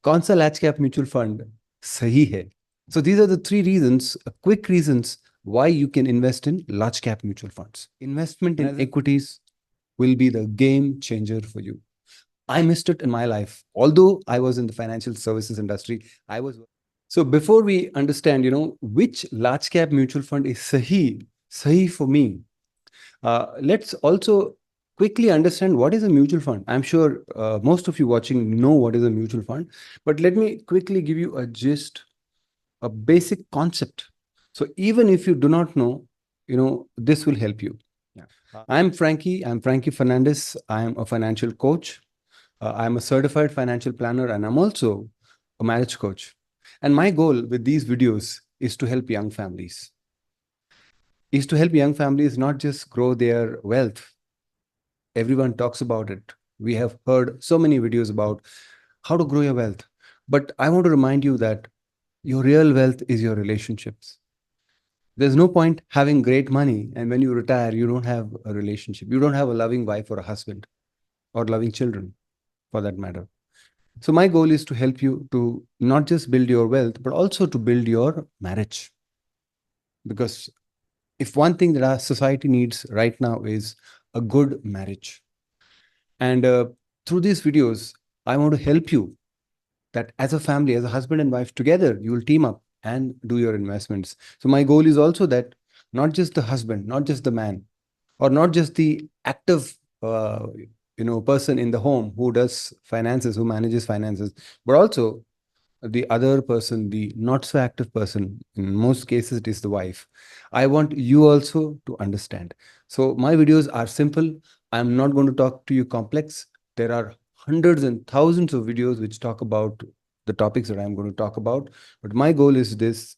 कौन सा large cap mutual fund सही है? So these are the three reasons, quick reasons why you can invest in large cap mutual funds. Investment in equities will be the game changer for you. I missed it in my life. Although I was in the financial services industry, I was. So before we understand, which large cap mutual fund is sahi for me, let's also quickly understand what is a mutual fund. I'm sure most of you watching know what is a mutual fund, but let me quickly give you a gist, a basic concept. So even if you do not know, this will help you. Yeah. I'm Frankie Fernandez. I'm a financial coach. I'm a certified financial planner, and I'm also a marriage coach. And my goal with these videos is to help young families. Is to help young families not just grow their wealth. Everyone talks about it. We have heard so many videos about how to grow your wealth. But I want to remind you that your real wealth is your relationships. There's no point having great money, and when you retire, you don't have a relationship. You don't have a loving wife or a husband or loving children for that matter. So my goal is to help you to not just build your wealth, but also to build your marriage. Because if one thing that our society needs right now is a good marriage. And through these videos, I want to help you that as a family, as a husband and wife together, you will team up and do your investments. So my goal is also that not just the husband, not just the man, or not just the active person in the home who does finances, who manages finances, but also the other person, the not so active person. In most cases it is the wife. I want you also to understand. So my videos are simple. I'm not going to talk to you complex. There are hundreds and thousands of videos which talk about the topics that I'm going to talk about, but my goal is this.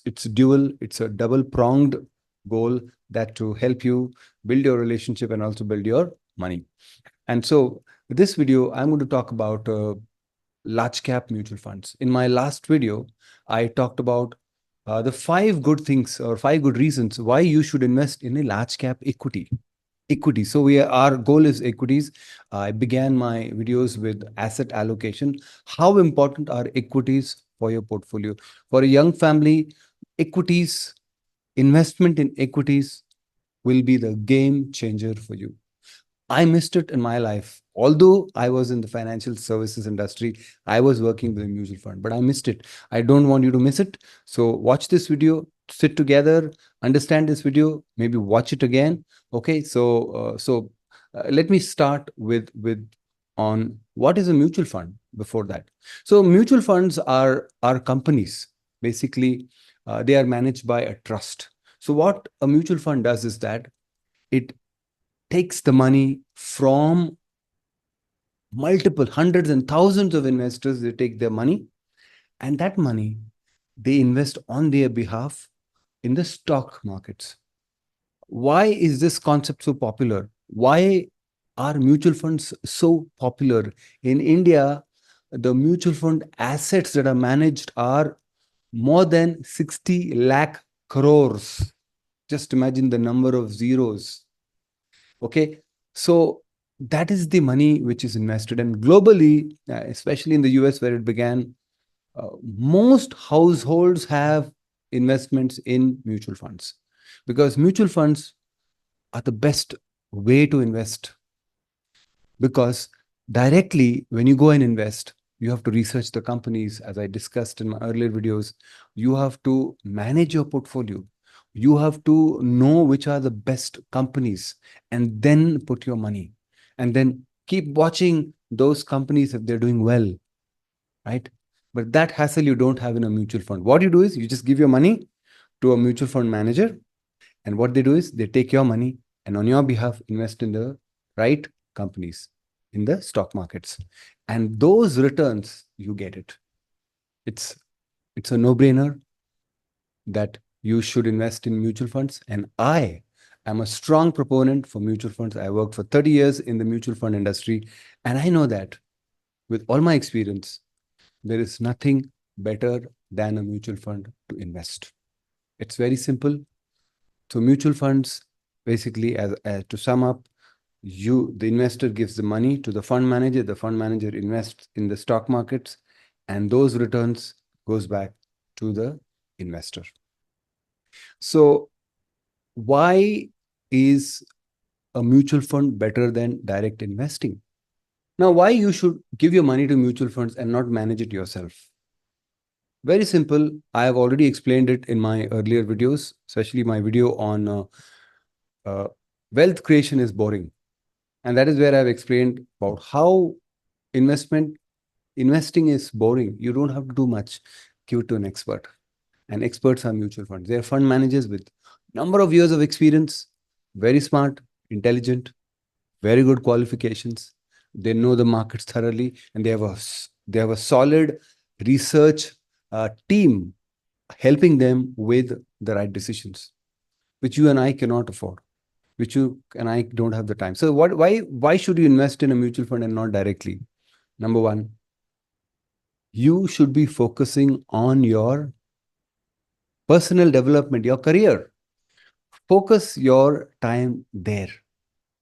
It's dual, it's a double pronged goal, that to help you build your relationship and also build your money. And so with this video, I'm going to talk about large cap mutual funds. In my last video, I talked about the 5 good things or 5 good reasons why you should invest in a large cap equity. So our goal is equities. I began my videos with asset allocation. How important are equities for your portfolio? For a young family, equities, investment in equities will be the game changer for you. I missed it in my life. Although I was in the financial services industry, I was working with a mutual fund, but I missed it. I don't want you to miss it. So watch this video, sit together, understand this video, maybe watch it again. Okay, so let me start with on what is a mutual fund before that. So mutual funds are companies. Basically, they are managed by a trust. So what a mutual fund does is that it takes the money from multiple hundreds and thousands of investors. They take their money, and that money they invest on their behalf in the stock markets. Why is this concept so popular? Why are mutual funds so popular? In India, the mutual fund assets that are managed are more than 60 lakh crores. Just imagine the number of zeros. Okay, so that is the money which is invested. And globally, especially in the US where it began, most households have investments in mutual funds, because mutual funds are the best way to invest. Because directly when you go and invest, you have to research the companies. As I discussed in my earlier videos, you have to manage your portfolio. You have to know which are the best companies and then put your money, and then keep watching those companies if they're doing well, right? But that hassle you don't have in a mutual fund. What you do is you just give your money to a mutual fund manager, and what they do is they take your money and on your behalf invest in the right companies in the stock markets. And those returns, you get it. It's a no-brainer that you should invest in mutual funds. And I am a strong proponent for mutual funds. I worked for 30 years in the mutual fund industry. And I know that with all my experience, there is nothing better than a mutual fund to invest. It's very simple. So mutual funds, basically, as to sum up, the investor gives the money to the fund manager invests in the stock markets, and those returns goes back to the investor. So why is a mutual fund better than direct investing? Now, why you should give your money to mutual funds and not manage it yourself? Very simple. I have already explained it in my earlier videos, especially my video on uh, wealth creation is boring. And that is where I've explained about how investing is boring. You don't have to do much. Give it to an expert. And experts are mutual funds. They are fund managers with number of years of experience, very smart, intelligent, very good qualifications. They know the markets thoroughly, and they have a solid research team helping them with the right decisions, which you and I cannot afford, which you and I don't have the time. So why should you invest in a mutual fund and not directly? Number one, you should be focusing on your personal development, your career. Focus your time there.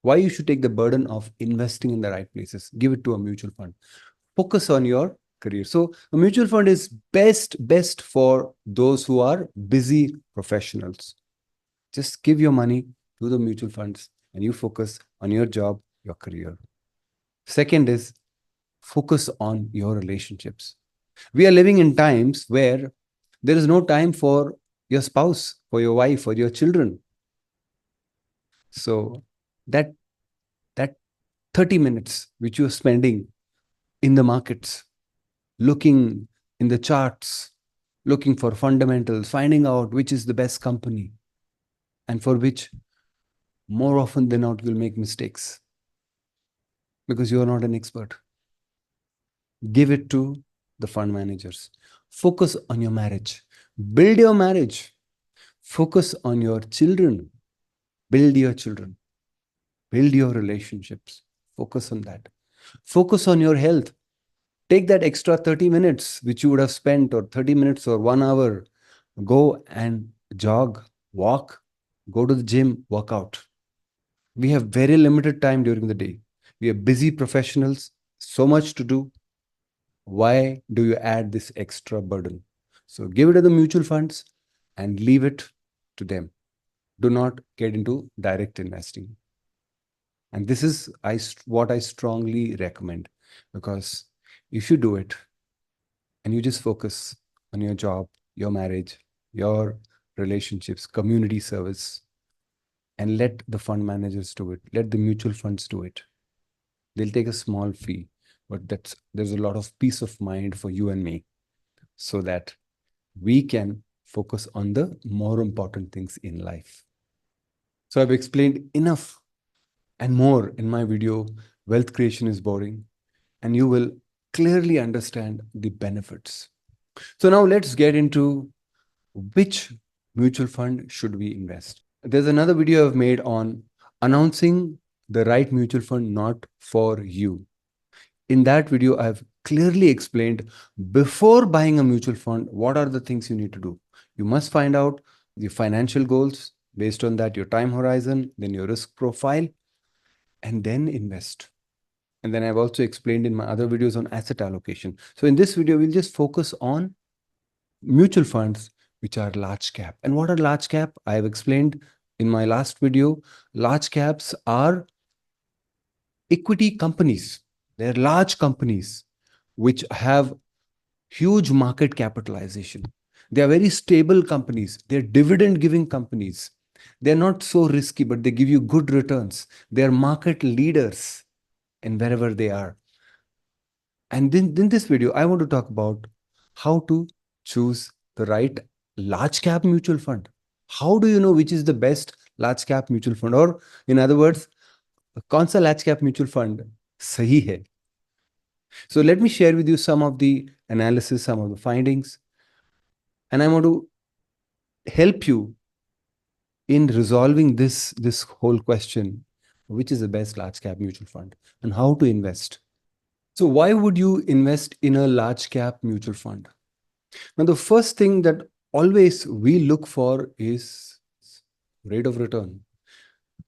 Why you should take the burden of investing in the right places? Give it to a mutual fund. Focus on your career. So a mutual fund is best for those who are busy professionals. Just give your money to the mutual funds and you focus on your job, your career. Second is focus on your relationships. We are living in times where there is no time for your spouse, for your wife, for your children. So that that 30 minutes which you're spending in the markets, looking in the charts, looking for fundamentals, finding out which is the best company, and for which more often than not you'll make mistakes because you are not an expert. Give it to the fund managers. Focus on your marriage. Build your marriage. Focus on your children. Build your children. Build your relationships. Focus on that. Focus on your health. Take that extra 30 minutes, which you would have spent, or 30 minutes or 1 hour. Go and jog, walk, go to the gym, work out. We have very limited time during the day. We are busy professionals, so much to do. Why do you add this extra burden? So give it to the mutual funds and leave it to them. Do not get into direct investing. And this is what I strongly recommend, because if you do it and you just focus on your job, your marriage, your relationships, community service, and let the fund managers do it, let the mutual funds do it. They'll take a small fee, but there's a lot of peace of mind for you and me, so that we can focus on the more important things in life. So I've explained enough and more in my video, Wealth Creation is Boring, and you will clearly understand the benefits. So now let's get into which mutual fund should we invest. There's another video I've made on announcing the right mutual fund not for you. In that video, I've clearly explained before buying a mutual fund, what are the things you need to do. You must find out your financial goals, based on that, your time horizon, then your risk profile, and then invest. And then I've also explained in my other videos on asset allocation. So in this video, we'll just focus on mutual funds which are large cap. And what are large cap? I have explained in my last video. Large caps are equity companies. They're large companies which have huge market capitalization. They are very stable companies. They're dividend giving companies. They're not so risky, but they give you good returns. They're market leaders in wherever they are. And then in this video, I want to talk about how to choose the right large cap mutual fund. How do you know which is the best large cap mutual fund? Or in other words, कौन सा large cap mutual fund सही है? So let me share with you some of the analysis, some of the findings, and I want to help you in resolving this whole question, which is the best large cap mutual fund and how to invest. So why would you invest in a large cap mutual fund? Now, the first thing that always we look for is rate of return.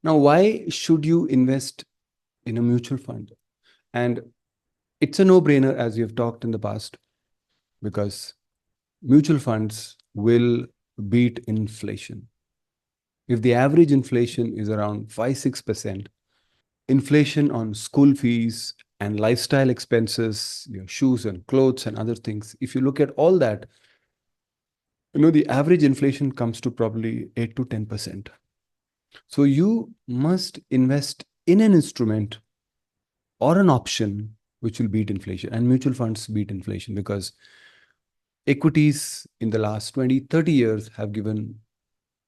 Now, why should you invest in a mutual fund? And it's a no-brainer, as we have talked in the past. because mutual funds will beat inflation. If the average inflation is around 5-6%, inflation on school fees and lifestyle expenses, your shoes and clothes and other things, if you look at all that, the average inflation comes to probably 8 to 10%. So you must invest in an instrument or an option which will beat inflation, and mutual funds beat inflation because equities in the last 20, 30 years have given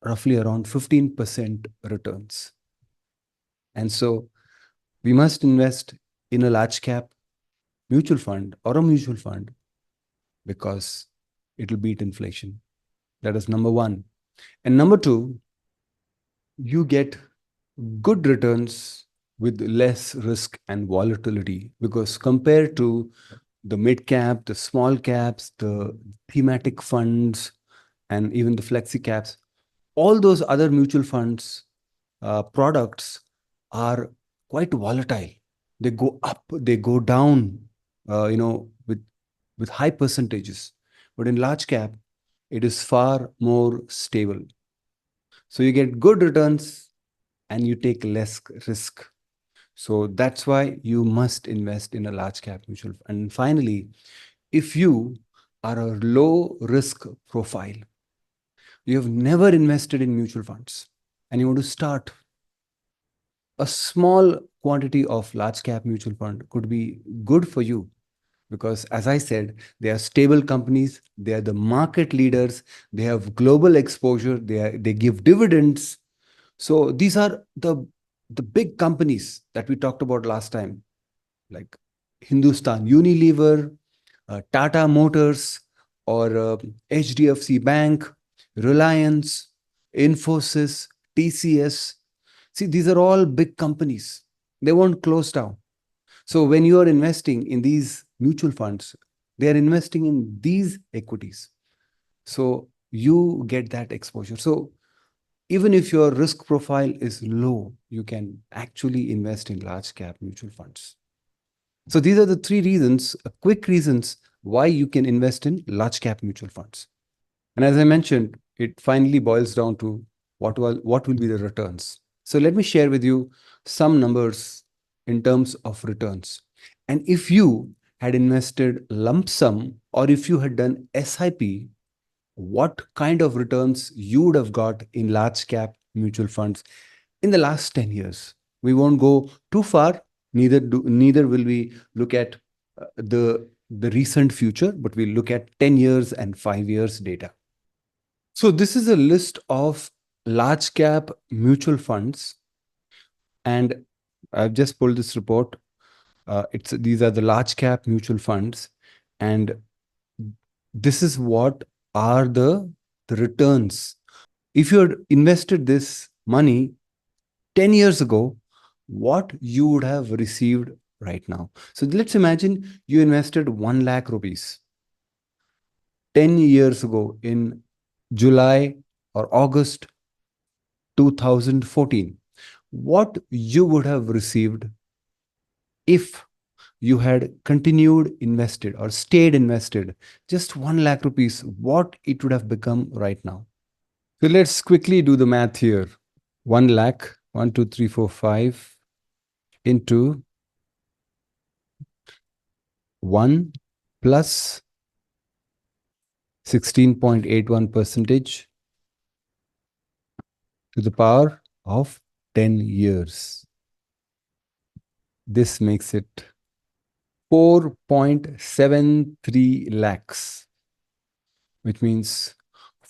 roughly around 15% returns. And so we must invest in a large cap mutual fund or a mutual fund because it will beat inflation. That is number one. And number two, you get good returns with less risk and volatility, because compared to the mid cap, the small caps, the thematic funds, and even the flexi caps, all those other mutual funds products are quite volatile. They go up, they go down, with high percentages. But in large cap, it is far more stable. So you get good returns and you take less risk. So that's why you must invest in a large cap mutual fund. And finally, if you are a low risk profile, you have never invested in mutual funds and you want to start, a small quantity of large cap mutual fund could be good for you, because as I said, they are stable companies, they are the market leaders, they have global exposure, they give dividends. So these are the big companies that we talked about last time, like Hindustan Unilever, Tata Motors, or HDFC Bank, Reliance, Infosys, TCS. See, these are all big companies. They won't close down. So when you are investing in these mutual funds, they are investing in these equities. So you get that exposure. So even if your risk profile is low, you can actually invest in large cap mutual funds. So these are the three reasons, quick reasons why you can invest in large cap mutual funds. And as I mentioned, it finally boils down to what will be the returns. So let me share with you some numbers in terms of returns. And if you had invested lump sum or if you had done SIP, what kind of returns you would have got in large cap mutual funds in the last 10 years. We won't go too far, neither will we look at the recent future, but we'll look at 10 years and 5 years data. So this is a list of large cap mutual funds, and I've just pulled this report. These are the large cap mutual funds, and this is what are the returns. If you had invested this money 10 years ago, what you would have received right now. So let's imagine you invested 1 lakh rupees 10 years ago in July or August 2014. What you would have received if you had continued invested or stayed invested, just 1 lakh rupees, what it would have become right now. So let's quickly do the math here. 1 lakh, 1, 2, 3, 4, 5 into 1 plus 16.81 percentage to the power of 10 years. This makes it 4.73 lakhs, which means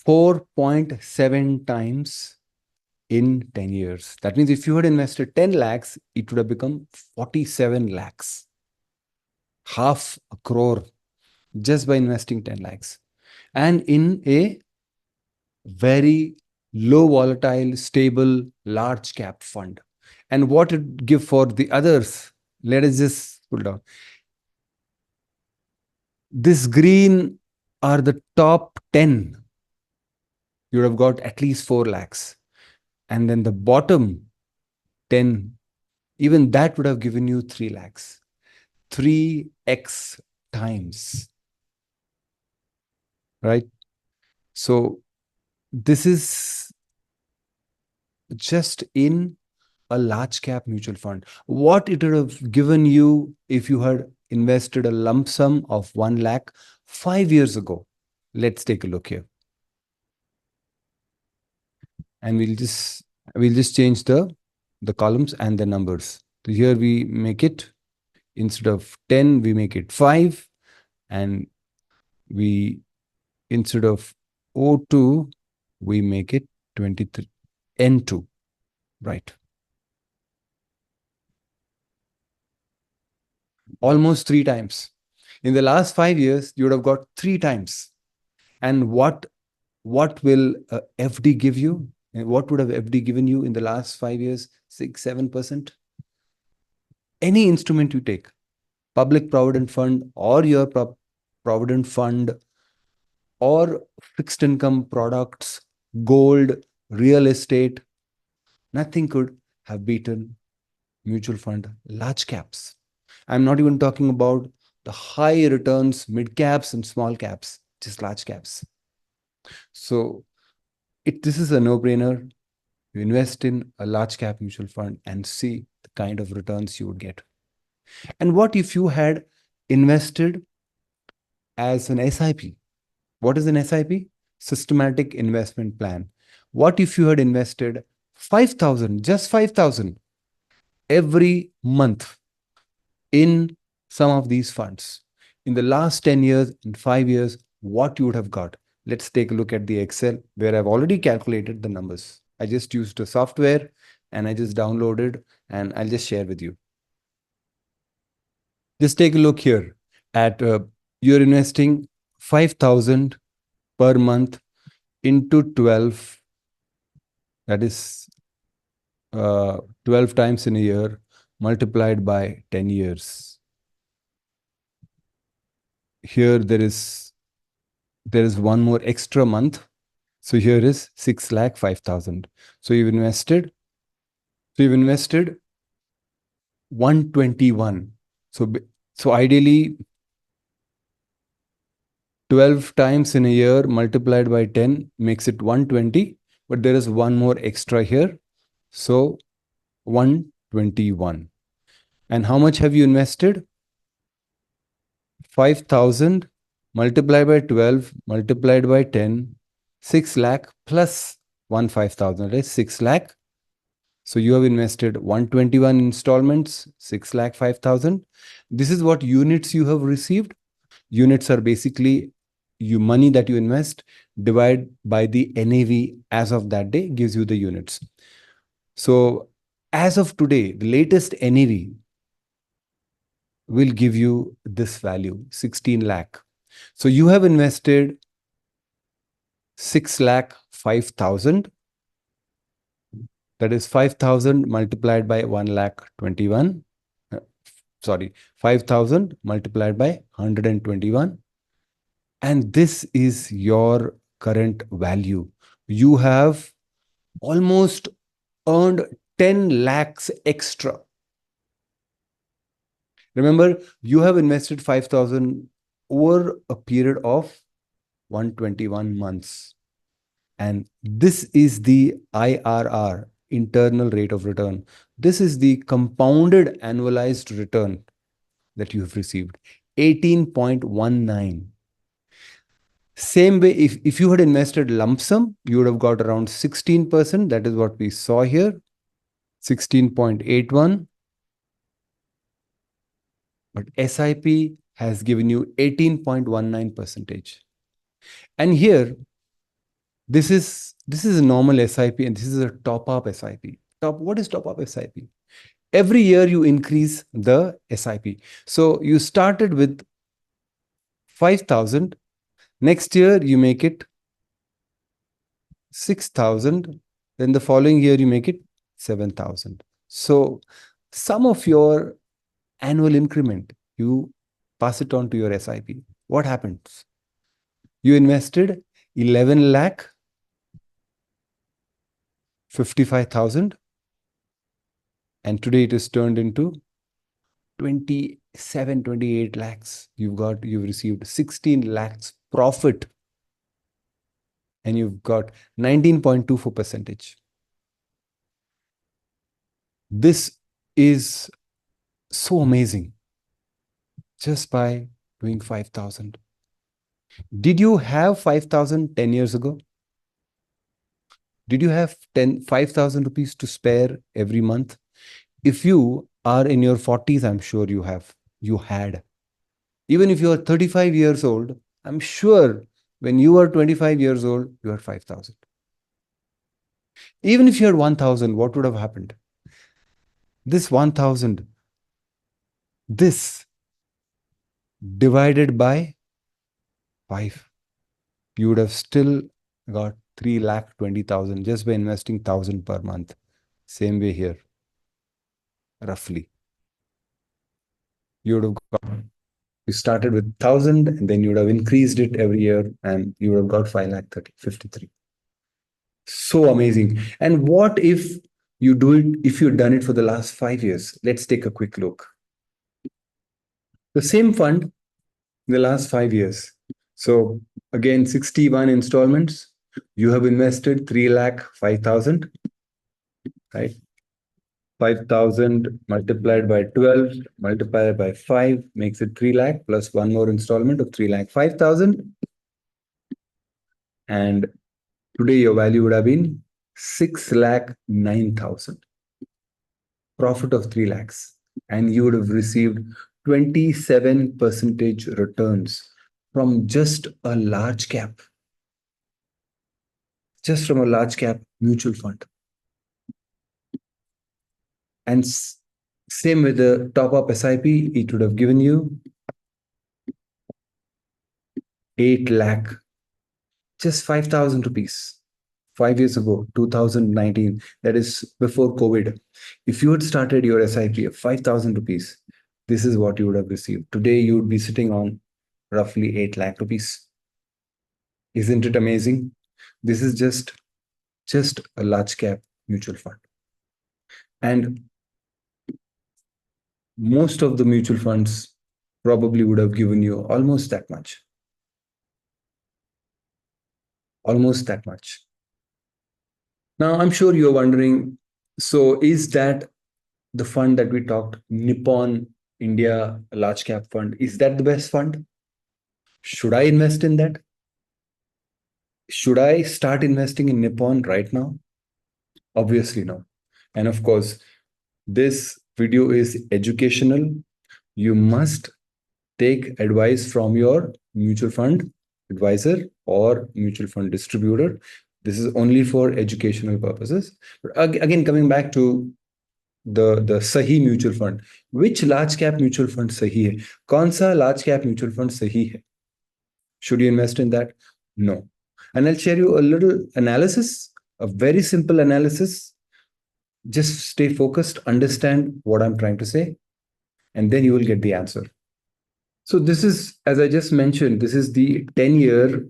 4.7 times in 10 years. That means if you had invested 10 lakhs, it would have become 47 lakhs. Half a crore just by investing 10 lakhs. And in a very low volatile, stable, large cap fund. And what it give for the others, let us just pull down. This green are the top 10. You would have got at least 4 lakhs. And then the bottom 10, even that would have given you 3 lakhs. 3x times. right? So this is just in a large cap mutual fund. What it would have given you if you had invested a lump sum of 1 lakh 5 years ago. Let's take a look here. And we'll just change the columns and the numbers. So here we make it, instead of 10, we make it 5, and we, instead of O2, we make it 23, N2, right? Almost 3 times. In the last 5 years, you would have got 3 times. And what will FD give you? And what would have FD given you in the last 5 years? 6, 7%. Any instrument you take, public provident fund or your provident fund or fixed income products, gold, real estate, nothing could have beaten mutual fund large caps. I'm not even talking about the high returns, mid caps and small caps, just large caps. So this is a no-brainer. You invest in a large cap mutual fund and see the kind of returns you would get. And what if you had invested as an SIP? What is an SIP? Systematic investment plan. What if you had invested 5,000, just 5,000 every month in some of these funds? In the last 10 years, in 5 years, what you would have got? Let's take a look at the Excel where I've already calculated the numbers. I just used a software and I just downloaded, and I'll just share with you. Just take a look here at you're investing 5,000 per month into 12, that is 12 times in a year, multiplied by 10 years. Here there is one more extra month. So here is 6,05,000. So you've invested 121. So ideally 12 times in a year multiplied by 10 makes it 120, but there is one more extra here. So 121. And how much have you invested? 5,000 multiplied by 12 multiplied by 10, 6 lakh plus 5,000, right? 6 lakh. So you have invested 121 installments, 6 lakh 5,000. This is what units you have received. Units are basically money that you invest divided by the NAV as of that day gives you the units. So as of today, the latest NAV will give you this value, 16 lakh. So you have invested 6 lakh 5,000. That is 5,000 multiplied by 1 lakh 21. 5,000 multiplied by 121. And this is your current value. You have almost earned 10 lakhs extra. Remember, you have invested 5,000 over a period of 121 months. And this is the IRR, internal rate of return. This is the compounded annualized return that you have received, 18.19. Same way, if you had invested lump sum, you would have got around 16%. That is what we saw here, 16.81. But SIP has given you 18.19%. And here, this is a normal SIP and this is a top-up SIP. What is top-up SIP? Every year you increase the SIP. So you started with 5,000. Next year you make it 6,000. Then the following year you make it 7,000. So some of your annual increment, you pass it on to your SIP. What happens? You invested 11 lakh 55,000 and today it is turned into 27, 28 lakhs. You've received 16 lakhs profit and you've got 19.24 percentage. This is so amazing just by doing 5,000. Did you have 5,000 10 years ago? Did you have 5,000 rupees to spare every month? If you are in your 40s, I'm sure you had. Even if you are 35 years old, I'm sure when you were 25 years old, you had 5,000. Even if you had 1,000, what would have happened? This 1,000, this divided by 5, you would have still got 3,20,000 just by investing 1,000 per month. Same way here, roughly. You would have got, you started with 1,000 and then you would have increased it every year and you would have got 5,53. So amazing. And what if you do it, if you've done it for the last 5 years? Let's take a quick look. The same fund in the last 5 years. So again, 61 installments. You have invested 3,05,000, right? 5,000 multiplied by 12 multiplied by 5 makes it 3 lakh plus one more installment of 3,05,000. And today your value would have been 6,09,000. Profit of 3 lakhs. And you would have received 27% returns from just a large cap. Just from a large cap mutual fund. And same with the top up SIP, it would have given you 8 lakh, just 5,000 rupees. 5 years ago, 2019, that is before COVID. If you had started your SIP of 5,000 rupees, this is what you would have received. Today, you would be sitting on roughly 8 lakh rupees. Isn't it amazing? This is just a large cap mutual fund. And most of the mutual funds probably would have given you almost that much. Almost that much. Now, I'm sure you're wondering, so is that the fund that we talked, Nippon India Large Cap Fund, is that the best fund? Should I invest in that? Should I start investing in Nippon right now? Obviously, no. And of course, this video is educational. You must take advice from your mutual fund advisor or mutual fund distributor. This is only for educational purposes. But again, coming back to the सही mutual fund, which large cap mutual fund सही है? कौन सा large cap mutual fund सही है? Should you invest in that? No. And I'll share you a little analysis, a very simple analysis. Just stay focused, understand what I'm trying to say, and then you will get the answer. So this is, as I just mentioned, this is the 10-year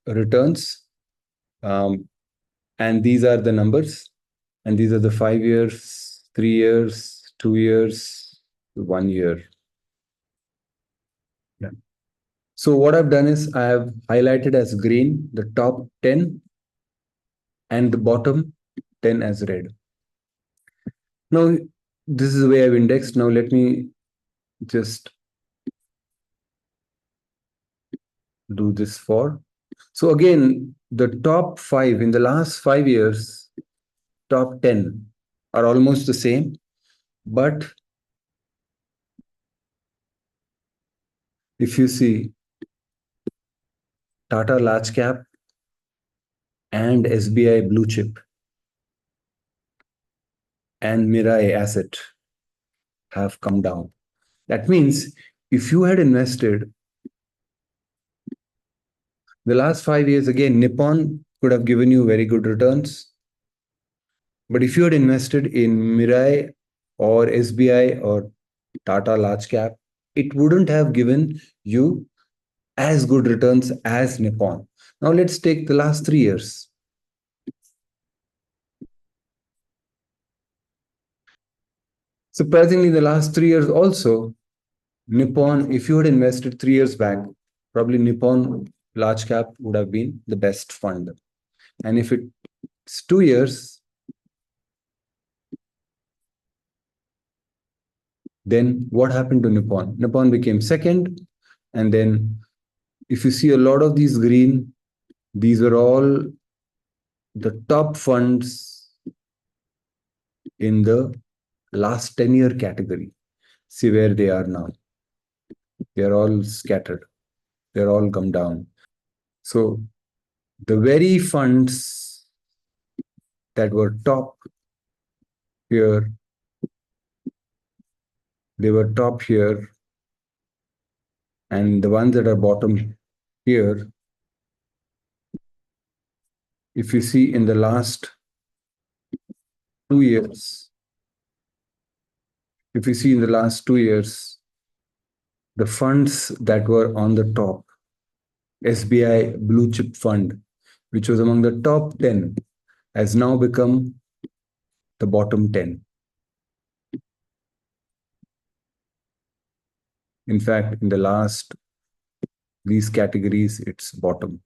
returns. And these are the numbers. And these are the 5 years, 3 years, 2 years, 1 year. Yeah. So what I've done is I have highlighted as green the top 10 and the bottom 10 as red. Now, this is the way I've indexed. Now, let me just do this for. So again, the top 5 in the last 5 years, top 10 are almost the same, but if you see Tata Large Cap and SBI Blue Chip and Mirai Asset have come down. That means if you had invested the last 5 years, again, Nippon could have given you very good returns. But if you had invested in Mirai or SBI or Tata Large Cap, it wouldn't have given you as good returns as Nippon. Now let's take the last 3 years. Surprisingly, the last 3 years also, Nippon, if you had invested 3 years back, probably Nippon large cap would have been the best fund. And if it's 2 years, then what happened to Nippon? Nippon became second. And then if you see a lot of these green, these are all the top funds in the last 10-year category. See where they are now. They're all scattered. They're all come down. So the very funds that were top here, they were top here, and the ones that are bottom here, if you see in the last 2 years, if you see in the last 2 years, the funds that were on the top, SBI Blue Chip Fund, which was among the top 10, has now become the bottom 10. In fact, in the last these categories, it's bottom.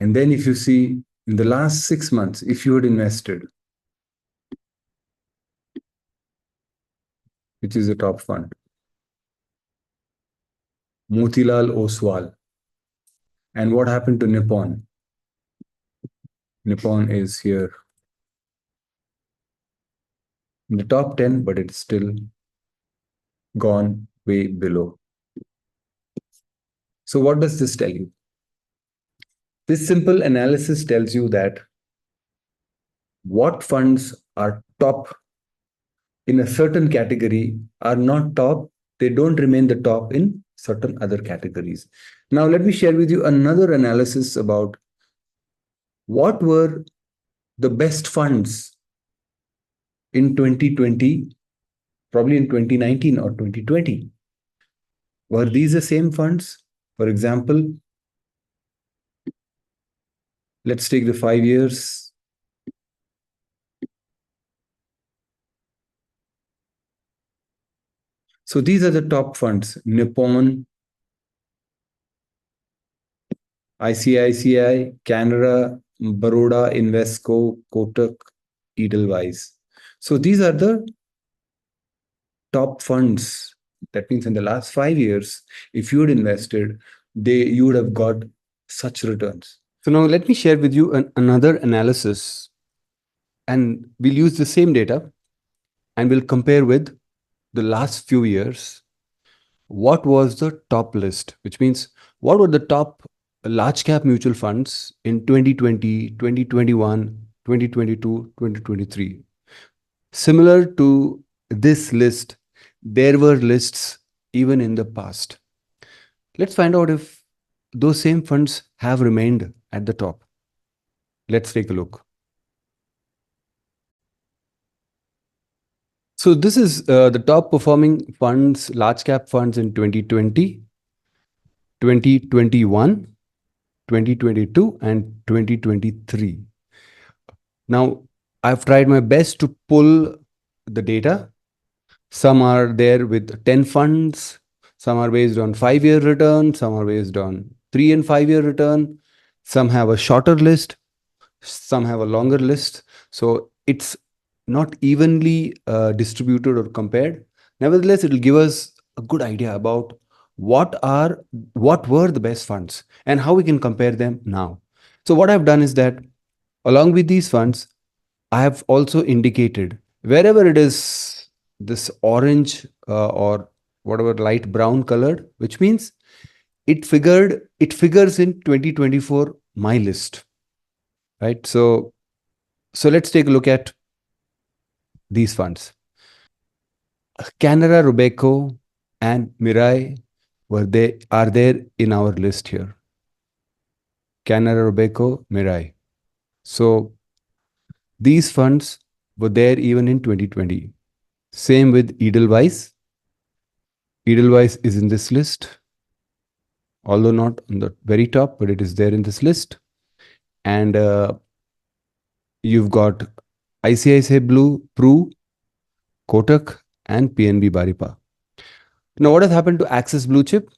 And then if you see in the last 6 months, if you had invested, which is the top fund, Motilal Oswal. And what happened to Nippon? Nippon is here in the top 10, but it's still gone way below. So what does this tell you? This simple analysis tells you that what funds are top in a certain category are not top. They don't remain the top in certain other categories. Now, let me share with you another analysis about what were the best funds in 2020, probably in 2019 or 2020. Were these the same funds? For example, let's take the 5 years. So these are the top funds: Nippon, ICICI, Canara, Baroda, Invesco, Kotak, Edelweiss. So these are the top funds. That means in the last 5 years, if you had invested, you would have got such returns. So now let me share with you another analysis, and we'll use the same data and we'll compare with the last few years. What was the top list, which means what were the top large cap mutual funds in 2020, 2021, 2022, 2023? Similar to this list, there were lists even in the past. Let's find out if those same funds have remained at the top. Let's take a look. So this is the top performing funds, large cap funds in 2020, 2021, 2022, and 2023. Now, I've tried my best to pull the data. Some are there with 10 funds, some are based on 5-year return, some are based on 3 and 5-year return, some have a shorter list, some have a longer list. So it's not evenly distributed or compared. Nevertheless, it will give us a good idea about what were the best funds and how we can compare them now. So what I've done is that along with these funds, I have also indicated wherever it is this orange or whatever light brown colored, which means it figures in 2024 my list, right? So let's take a look at these funds. Canara, Robeco, and Mirai are there in our list here. Canara, Robeco, Mirai. So these funds were there even in 2020. Same with Edelweiss. Edelweiss is in this list, although not on the very top, but it is there in this list. And you've got ICICI Blue, Pru, Kotak, and PNB Baripa. Now, what has happened to Axis Blue Chip?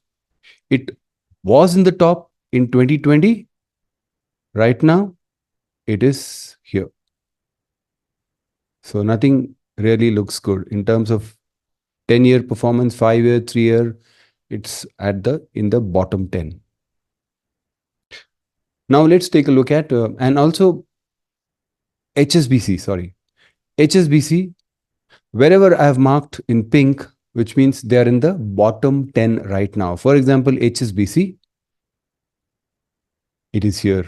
It was in the top in 2020. Right now, it is here. So nothing really looks good in terms of 10-year performance, 5-year, 3-year. It's at the in the bottom 10. Now let's take a look at and also HSBC. Sorry, HSBC. Wherever I have marked in pink, which means they are in the bottom 10 right now. For example, HSBC, it is here.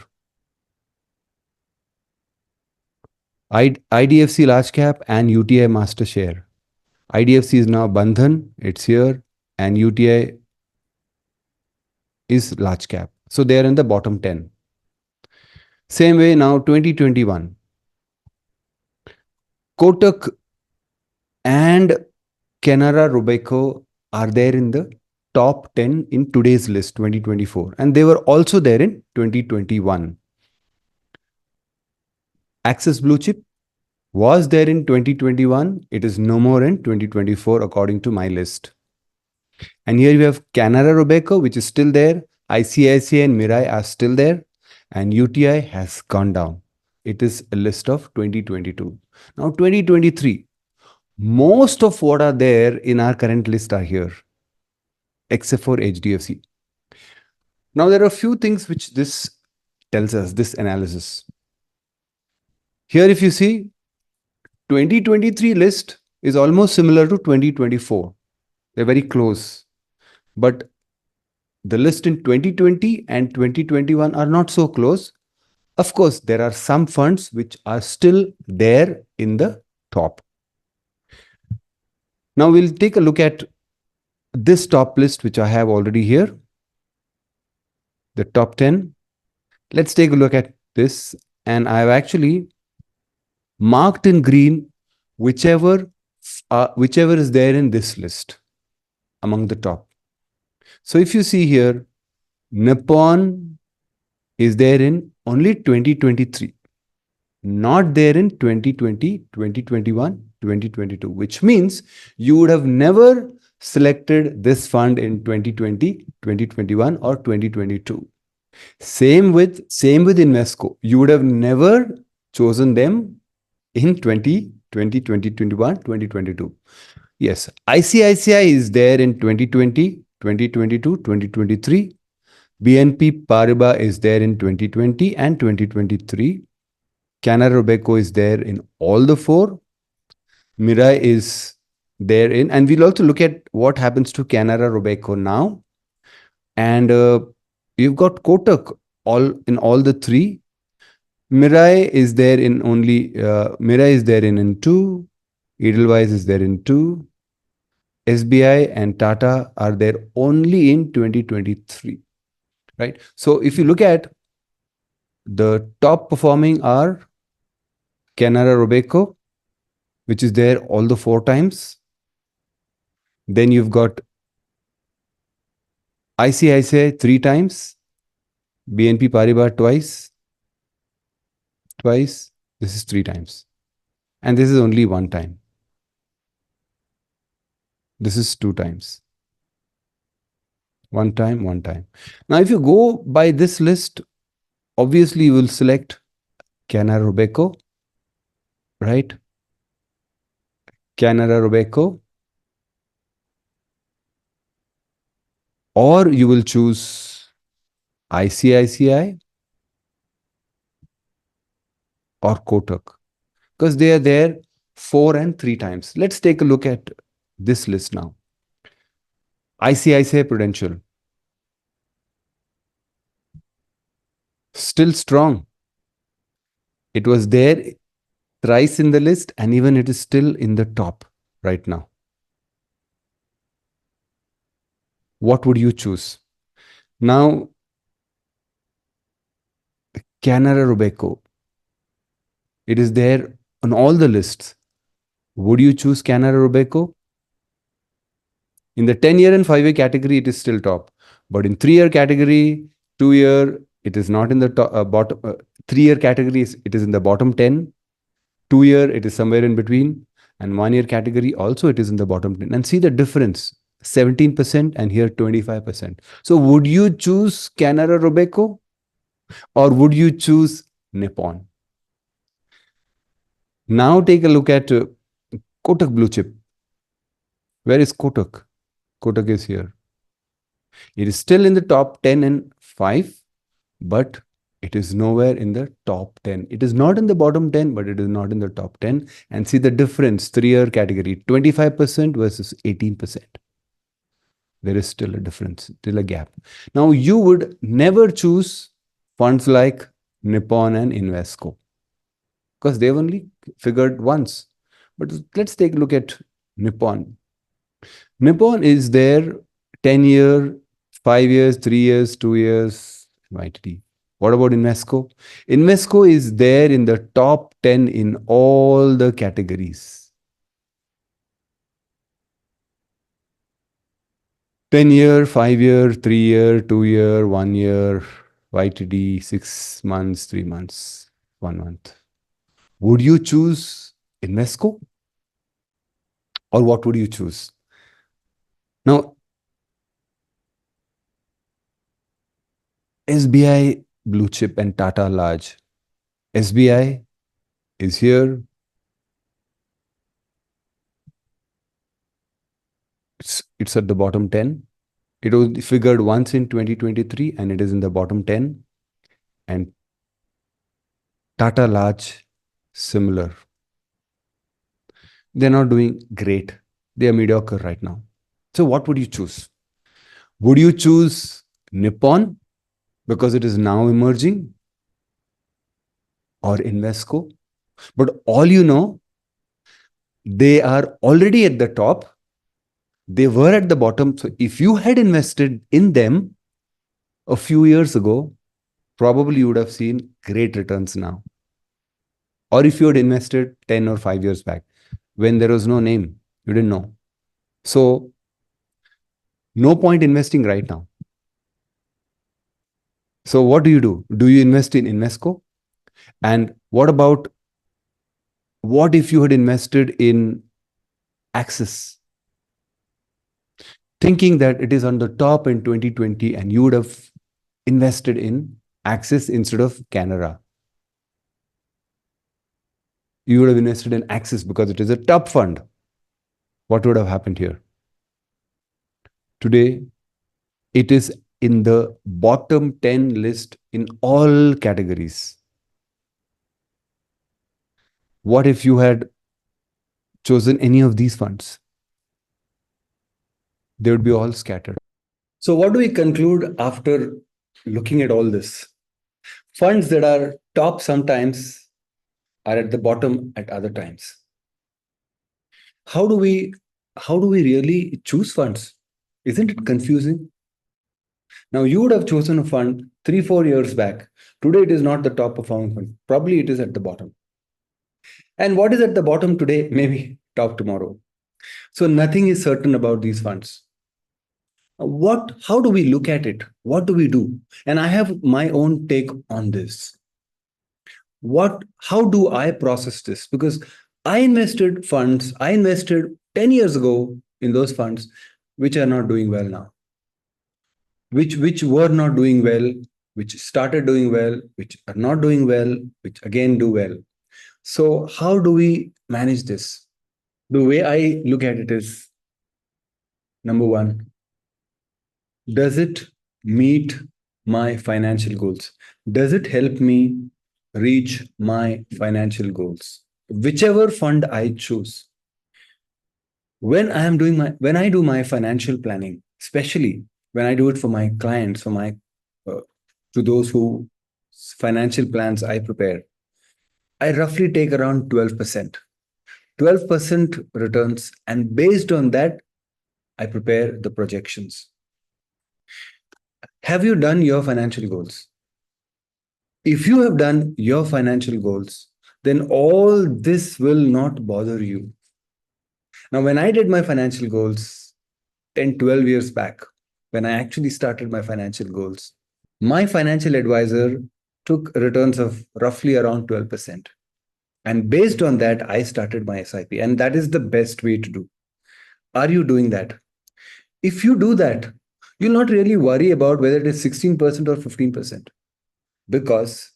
IDFC large cap and UTI master share. IDFC is now Bandhan, it's here, and UTI is large cap. So they are in the bottom 10. Same way now 2021. Kotak and Canara Robeco are there in the top 10 in today's list 2024, and they were also there in 2021. Axis Blue Chip was there in 2021. It is no more in 2024 according to my list. And here we have Canara Robeco, which is still there. ICICI and Mirai are still there. And UTI has gone down. It is a list of 2022. Now 2023. Most of what are there in our current list are here, except for HDFC. Now there are a few things which this tells us, this analysis. Here if you see, 2023 list is almost similar to 2024. They're very close. But the list in 2020 and 2021 are not so close. Of course, there are some funds which are still there in the top. Now we'll take a look at this top list, which I have already here. The top 10. Let's take a look at this. And I've actually marked in green whichever is there in this list among the top. So if you see here, Nippon is there in only 2023, not there in 2020, 2021, 2022, which means you would have never selected this fund in 2020, 2021 or 2022. Same with Invesco. You would have never chosen them in 2020, 2021, 2022. Yes, ICICI is there in 2020, 2022, 2023. BNP Paribas is there in 2020 and 2023. Canara Robeco is there in all the four. Mirai is there in, and we'll also look at what happens to Canara Robeco now. And you've got Kotak in all the three. Mirai is there in only, Mirai is there in 2. Edelweiss is there in 2. SBI and Tata are there only in 2023, right? So if you look at the top performing are Canara Robeco, which is there all the 4 times. Then you've got ICICI 3 times, BNP Paribas twice. This is 3 times. And this is only 1 time. This is 2 times. 1 time, 1 time. Now, if you go by this list, obviously you will select Canara Robeco, right? Canara Robeco. Or you will choose ICICI or Kotak, because they are there 4 and 3 times. Let's take a look at this list now. ICICI Prudential. Still strong. It was there thrice in the list, and even it is still in the top right now. What would you choose? Now, Canara Robeco. It is there on all the lists. Would you choose Canara Robeco? In the 10-year and 5-year category, it is still top. But in 3-year category, 2-year, it is not in the top, bottom. 3-year category, it is in the bottom 10. 2-year, it is somewhere in between. And 1-year category, also it is in the bottom 10. And see the difference. 17%, and here 25%. So would you choose Canara Robeco or would you choose Nippon? Now take a look at Kotak Blue Chip. Where is Kotak? Kotak is here. It is still in the top 10 and 5, but it is nowhere in the top 10. It is not in the bottom 10, but it is not in the top 10. And see the difference, 3-year category, 25% versus 18%. There is still a difference, still a gap. Now, you would never choose funds like Nippon and Invesco because they've only figured once. But let's take a look at Nippon. Nippon is there 10-year, 5 years, 3 years, 2 years, YTD. What about Invesco? Invesco is there in the top 10 in all the categories. 10-year, 5-year, 3-year, 2-year, 1 year, YTD, 6 months, 3 months, 1 month. Would you choose Invesco? Or what would you choose? Now, SBI Blue Chip and Tata Large. SBI is here. It's at the bottom 10. It was figured once in 2023 and it is in the bottom 10. And Tata Large, similar. They're not doing great. They are mediocre right now. So what would you choose? Would you choose Nippon because it is now emerging, or Invesco? But all you know, they are already at the top. They were at the bottom. So if you had invested in them a few years ago, probably you would have seen great returns now. Or if you had invested 10 or 5 years back, when there was no name, you didn't know. So no point investing right now. So what do you do? Do you invest in Invesco? And what if you had invested in Axis? Thinking that it is on the top in 2020 and you would have invested in Axis instead of Canara. You would have invested in Axis because it is a top fund. What would have happened here? Today, it is in the bottom 10 list in all categories. What if you had chosen any of these funds? They would be all scattered. So what do we conclude after looking at all this? Funds that are top sometimes are at the bottom at other times. How do we really choose funds? Isn't it confusing? Now, you would have chosen a fund 3-4 years back. Today, it is not the top performing fund. Probably it is at the bottom. And what is at the bottom today, maybe top tomorrow. So nothing is certain about these funds. How do we look at it? What do we do? And I have my own take on this. How do I process this? Because I invested 10 years ago in those funds, which are not doing well now. Which were not doing well, which started doing well, which are not doing well, which again do well. So how do we manage this? The way I look at it is, number one, does it meet my financial goals? Does it help me reach my financial goals? Whichever fund I choose. When I do my financial planning, especially when I do it for my clients, to those who financial plans I prepare, I roughly take around 12%. 12% returns, and based on that, I prepare the projections. Have you done your financial goals? If you have done your financial goals, then all this will not bother you. Now, when I did my financial goals 10, 12 years back, when I actually started my financial goals, my financial advisor took returns of roughly around 12%. And based on that, I started my SIP. And that is the best way to do. Are you doing that? If you do that, you'll not really worry about whether it is 16% or 15%, because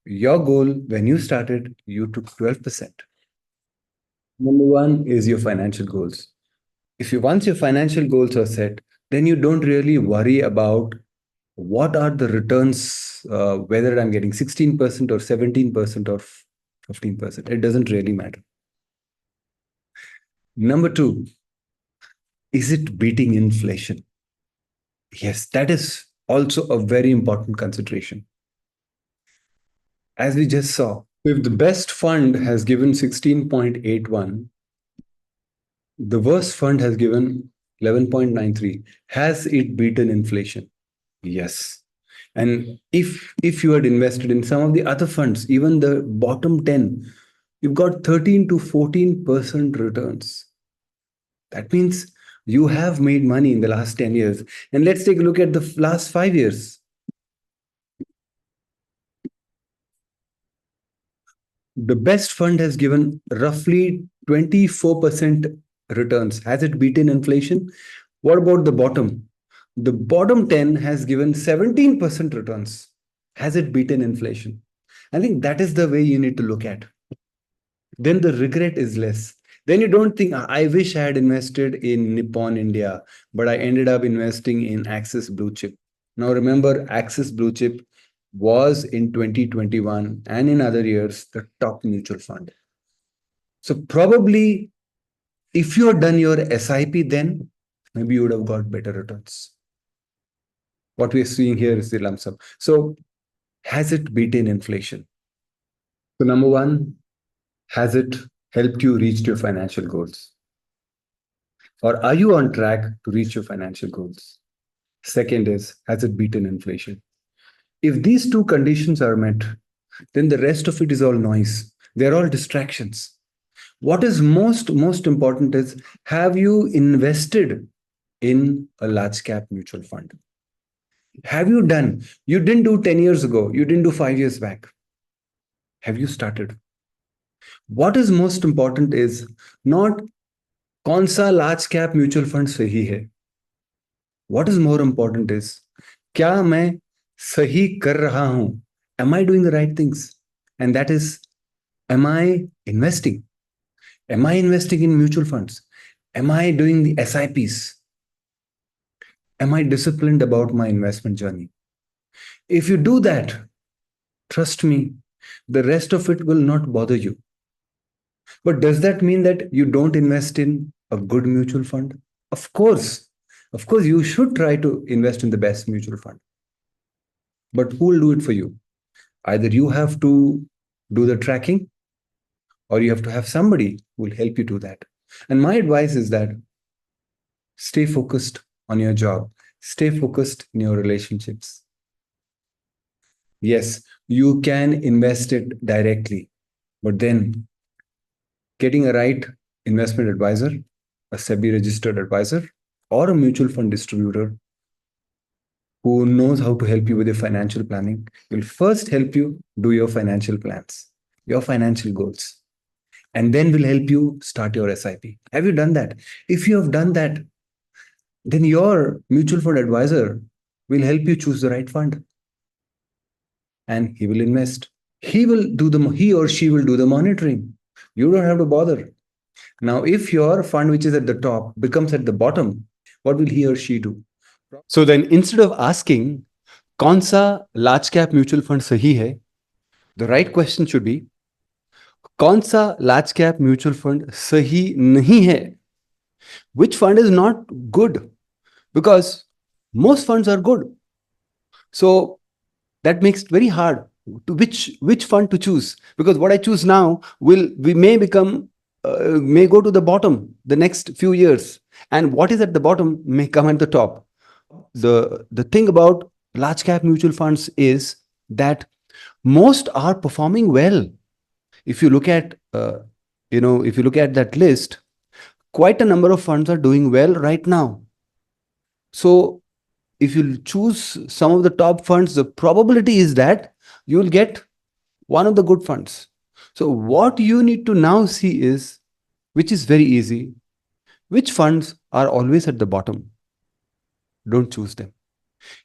your goal when you started, you took 12%. Number one is your financial goals. If you once your financial goals are set, then you don't really worry about what are the returns, whether I'm getting 16% or 17% or 15%. It doesn't really matter. Number two, is it beating inflation? Yes, that is also a very important consideration. As we just saw, if the best fund has given 16.81, the worst fund has given 11.93. Has it beaten inflation? Yes. And if you had invested in some of the other funds, even the bottom 10, you've got 13 to 14% returns. That means you have made money in the last 10 years. And let's take a look at the last 5 years. The best fund has given roughly 24% returns. Has it beaten inflation? What about the bottom? The bottom 10 has given 17% returns. Has it beaten inflation? I think that is the way you need to look at. Then the regret is less. Then you don't think, I wish I had invested in Nippon India, but I ended up investing in Axis Blue Chip. Now remember, Axis Blue Chip was in 2021 and in other years the top mutual fund. So probably if you had done your SIP then, maybe you would have got better returns. What we're seeing here is the lump sum. So has it beaten inflation? So number one, has it helped you reach your financial goals? Or are you on track to reach your financial goals? Second is, has it beaten inflation? If these two conditions are met, then the rest of it is all noise. They're all distractions. What is most important is, have you invested in a large cap mutual fund? Have you done? You didn't do 10 years ago. You didn't do 5 years back. Have you started? What is most important is not कौन सा large cap mutual fund सही है. What is more important is क्या मैं सही कर रहा हूं? Am I doing the right things? And that is, am I investing? Am I investing in mutual funds? Am I doing the SIPs? Am I disciplined about my investment journey? If you do that, trust me, the rest of it will not bother you. But does that mean that you don't invest in a good mutual fund? Of course. Of course, you should try to invest in the best mutual fund. But who will do it for you? Either you have to do the tracking, or you have to have somebody who will help you do that. And my advice is that stay focused on your job, stay focused in your relationships. Yes, you can invest it directly, but then getting a right investment advisor, a SEBI registered advisor, or a mutual fund distributor who knows how to help you with your financial planning will first help you do your financial plans, your financial goals, and then will help you start your SIP. Have you done that? If you have done that, then your mutual fund advisor will help you choose the right fund, and he will invest. He or she will do the monitoring. You don't have to bother. Now, if your fund, which is at the top, becomes at the bottom, what will he or she do? So then, instead of asking, कौन सा large cap mutual fund सही है, the right question should be, कौन सा large cap mutual fund सही नहीं है? Which fund is not good? Because most funds are good. So that makes it very hard to which fund to choose, because what I choose now may go to the bottom the next few years, and what is at the bottom may come at the top. The thing about large cap mutual funds is that most are performing well. If you look at that list, quite a number of funds are doing well right now. So if you choose some of the top funds, the probability is that you will get one of the good funds. So what you need to now see is, which is very easy, which funds are always at the bottom. don't choose them.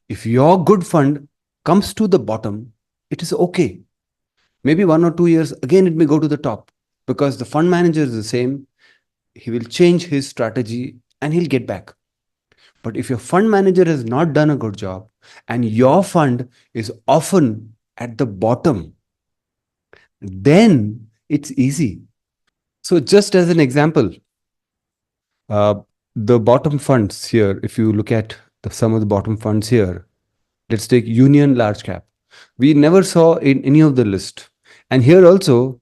If your good fund comes to the bottom, it is okay. Maybe 1 or 2 years, again, it may go to the top because the fund manager is the same. He will change his strategy and he'll get back. But if your fund manager has not done a good job and your fund is often at the bottom, then it's easy. So, just as an example, uh, the bottom funds here, if you look at some of the bottom funds here, let's take Union Large Cap. We never saw in any of the list. And here also,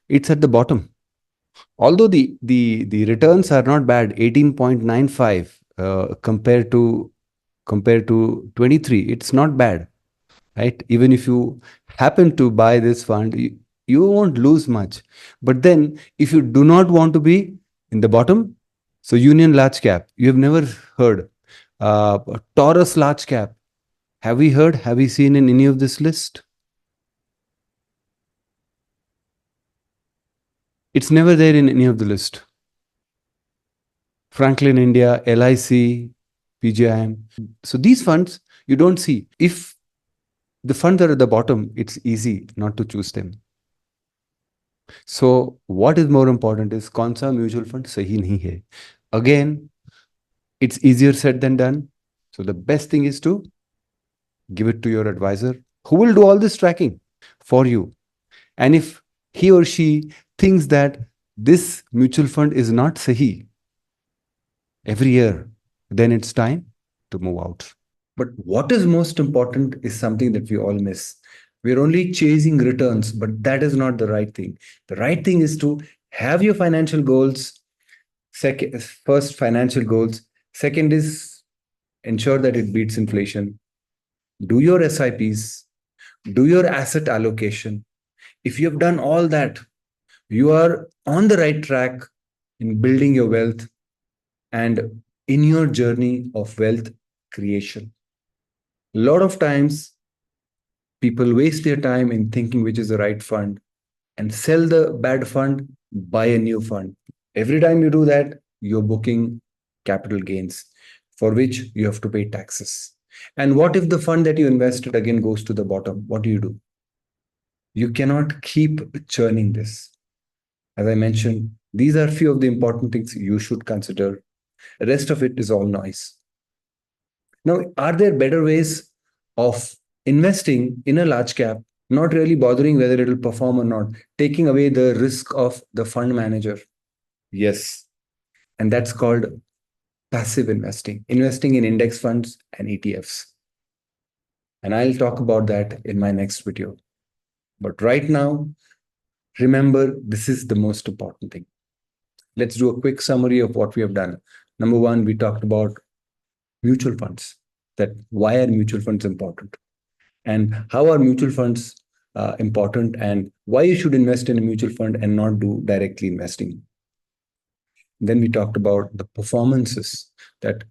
it's at the bottom. Although the returns are not bad, 18.95 compared to 23, it's not bad, right? Even if you happen to buy this fund, you won't lose much. But then, if you do not want to be in the bottom, so Union Large Cap, you have never heard. Taurus Large Cap, have we heard? Have we seen in any of this list? It's never there in any of the list. Franklin India, LIC, PGIM. So these funds you don't see. If the funds are at the bottom, it's easy not to choose them. So what is more important is कौन सा mutual fund सही नहीं है. Again, it's easier said than done. So the best thing is to give it to your advisor who will do all this tracking for you. And if he or she thinks that this mutual fund is not sahi every year, then it's time to move out. But what is most important is something that we all miss. We're only chasing returns, but that is not the right thing. The right thing is to have your financial goals. Second, first, financial goals. Second is ensure that it beats inflation. Do your SIPs, do your asset allocation. If you have done all that, you are on the right track in building your wealth and in your journey of wealth creation. A lot of times, people waste their time in thinking which is the right fund and sell the bad fund, buy a new fund. Every time you do that, you're booking capital gains for which you have to pay taxes. And what if the fund that you invested again goes to the bottom? What do? You cannot keep churning this. As I mentioned, these are few of the important things you should consider. The rest of it is all noise. Now, are there better ways of investing in a large cap, not really bothering whether it will perform or not, taking away the risk of the fund manager? Yes. And that's called passive investing, investing in index funds and ETFs. And I'll talk about that in my next video. But right now, remember, this is the most important thing. Let's do a quick summary of what we have done. Number one, we talked about mutual funds, that why are mutual funds important and how are mutual funds important and why you should invest in a mutual fund and not do directly investing. Then we talked about the performances, that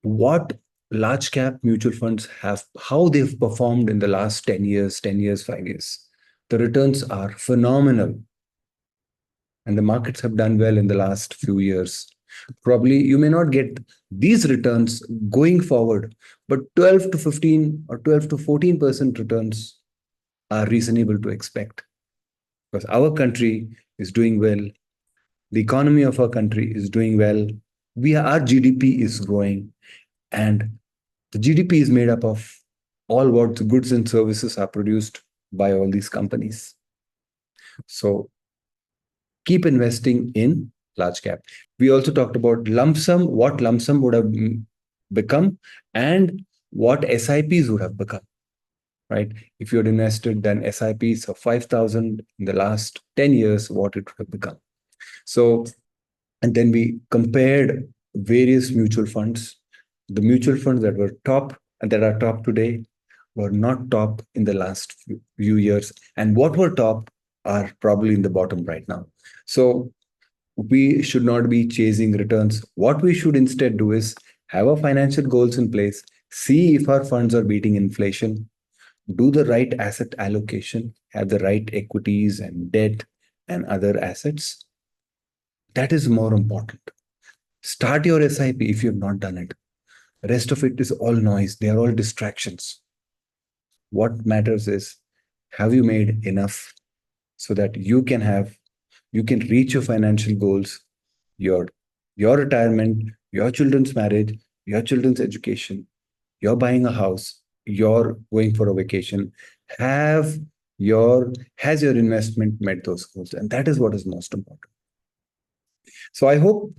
what large cap mutual funds have, how they've performed in the last 10 years, 5 years. The returns are phenomenal. And the markets have done well in the last few years. Probably you may not get these returns going forward, but 12 to 15 or 12 to 14% returns are reasonable to expect because our country is doing well. The economy of our country is doing well. Our GDP is growing, and the GDP is made up of all what the goods and services are produced by all these companies. So keep investing in large cap. We also talked about lump sum, what lump sum would have become, and what SIPs would have become, right? If you had invested then SIPs of 5,000 in the last 10 years, what it would have become. So, and then we compared various mutual funds. The mutual funds that were top and that are top today were not top in the last few years. And what were top are probably in the bottom right now. So we should not be chasing returns. What we should instead do is have our financial goals in place, see if our funds are beating inflation, do the right asset allocation, have the right equities and debt and other assets. That is more important. Start your SIP if you have not done it. Rest of it is all noise. They are all distractions. What matters is, have you made enough so that you can reach your financial goals, your your retirement, your children's marriage, your children's education, you're buying a house, you're going for a vacation. Have your has your investment met those goals? And that is what is most important. So I hope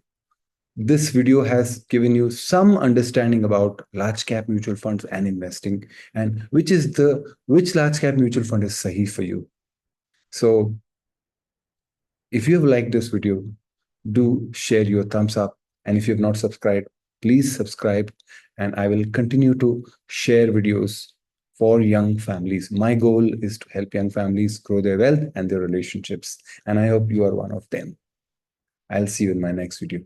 this video has given you some understanding about large cap mutual funds and investing, and which large cap mutual fund is sahi for you. So if you have liked this video, do share your thumbs up. And if you have not subscribed, please subscribe. And I will continue to share videos for young families. My goal is to help young families grow their wealth and their relationships. And I hope you are one of them. I'll see you in my next video.